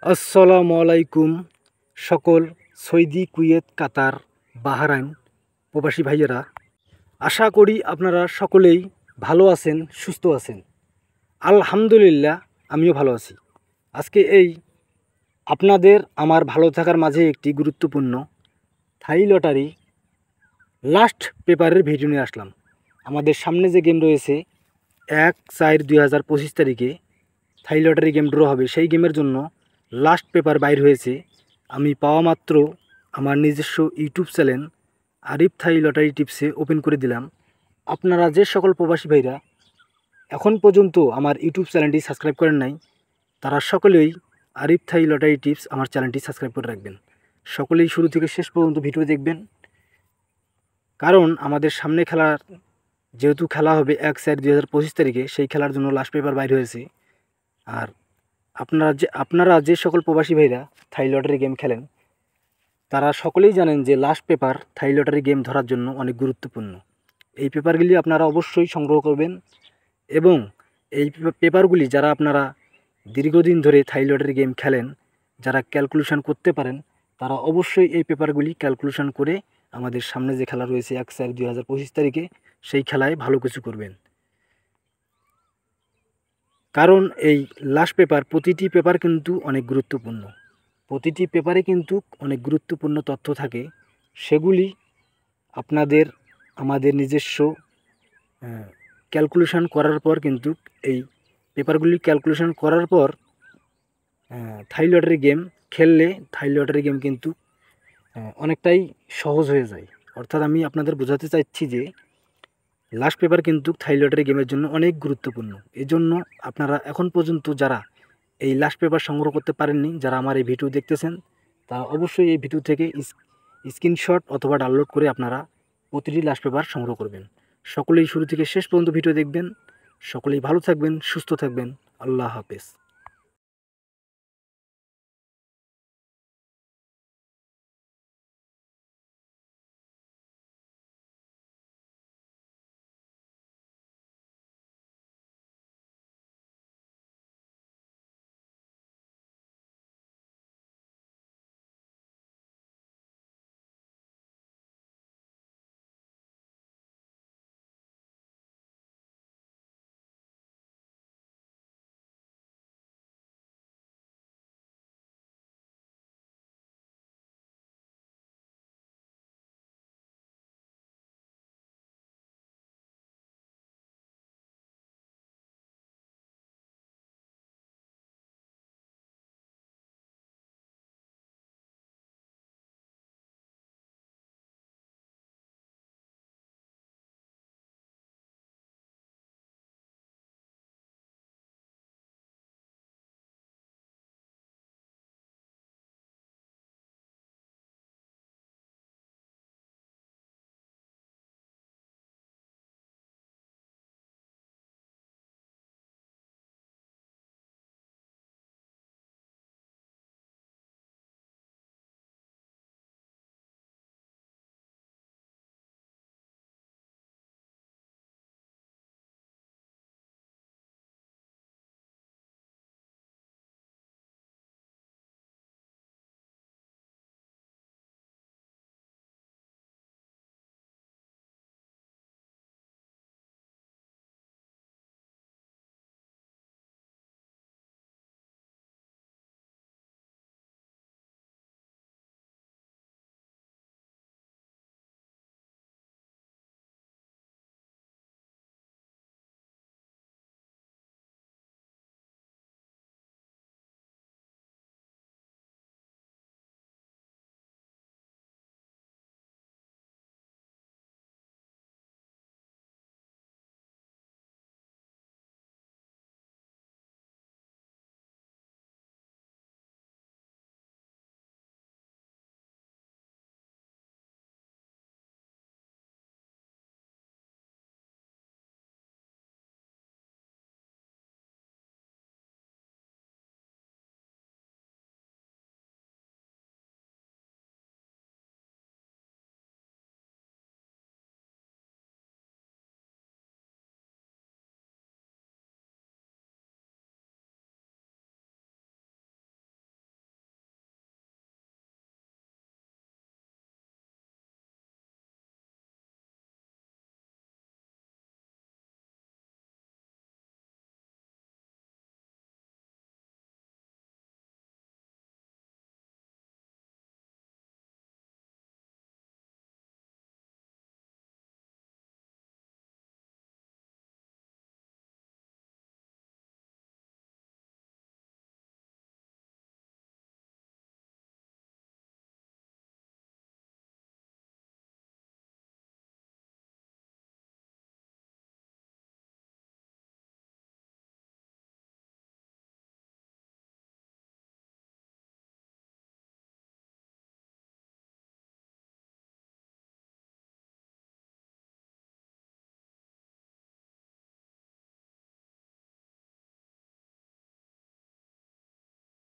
আসসালামু আলাইকুম সকল সৌদি, কুয়েত, কাতার, বাহরাইন প্রবাসী ভাইয়েরা, আশা করি আপনারা সকলেই ভালো আছেন, সুস্থ আছেন। আলহামদুলিল্লাহ, আমিও ভালো আছি। আজকে আপনাদের আমার ভালো থাকার মাঝে একটি গুরুত্বপূর্ণ থাই লটারি লাস্ট পেপারের ভিডিও নিয়ে আসলাম। আমাদের সামনে যে গেম রয়েছে 1/4/2025 তারিখে থাই লটারি গেম ড্র হবে, সেই গেমের জন্য লাস্ট পেপার বাইর হয়েছে। আমি পাওয়া মাত্র আমার নিজস্ব YouTube channel Arif Thai lottery টিপসে ওপেন করে দিলাম। আপনারা যে সকল প্রবাসী ভাইরা এখন পর্যন্ত আমার ইউটিউব চ্যানেলটি সাবস্ক্রাইব করেন নাই, তারা সকলেই আরিফ থাই লটারি টিপস আমার চ্যানেলটি সাবস্ক্রাইব করে রাখবেন। সকলেই শুরু থেকে শেষ পর্যন্ত ভিডিও দেখবেন, কারণ আমাদের সামনে যেহেতু খেলা হবে 1/4/2025 তারিখে, সেই খেলার জন্য লাস্ট পেপার বাইর হয়েছে। আর আপনারা যে সকল প্রবাসী ভাইরা থাই লটারি গেম খেলেন, তারা সকলেই জানেন যে লাস্ট পেপার থাই লটারি গেম ধরার জন্য অনেক গুরুত্বপূর্ণ। এই পেপারগুলি আপনারা অবশ্যই সংগ্রহ করবেন, এবং এই পেপারগুলি যারা আপনারা দীর্ঘদিন ধরে থাই লটারি গেম খেলেন, যারা ক্যালকুলেশন করতে পারেন, তারা অবশ্যই এই পেপারগুলি ক্যালকুলেশন করে আমাদের সামনে যে খেলা রয়েছে 1/4/2025 তারিখে, সেই খেলায় ভালো কিছু করবেন। কারণ এই লাস্ট পেপার, প্রতিটি পেপার কিন্তু অনেক গুরুত্বপূর্ণ। প্রতিটি পেপারে কিন্তু অনেক গুরুত্বপূর্ণ তথ্য থাকে, সেগুলি আমাদের নিজস্ব ক্যালকুলেশন করার পর কিন্তু এই পেপারগুলি ক্যালকুলেশন করার পর থাই লটারি গেম খেললে থাই লটারি গেম কিন্তু অনেকটাই সহজ হয়ে যায়। অর্থাৎ আমি আপনাদের বোঝাতে চাইছি যে লাস্ট পেপার কিন্তু থাই লটারি গেমের জন্য অনেক গুরুত্বপূর্ণ। এজন্য আপনারা এখন পর্যন্ত যারা এই লাস্ট পেপার সংগ্রহ করতে পারেননি, যারা আমার এই ভিডিও দেখতেছেন, তারা অবশ্যই এই ভিডিও থেকে স্ক্রিনশট অথবা ডাউনলোড করে আপনারা প্রতিটি লাস্ট পেপার সংগ্রহ করবেন। সকলেই শুরু থেকে শেষ পর্যন্ত ভিডিও দেখবেন। সকলেই ভালো থাকবেন, সুস্থ থাকবেন। আল্লাহ হাফেজ।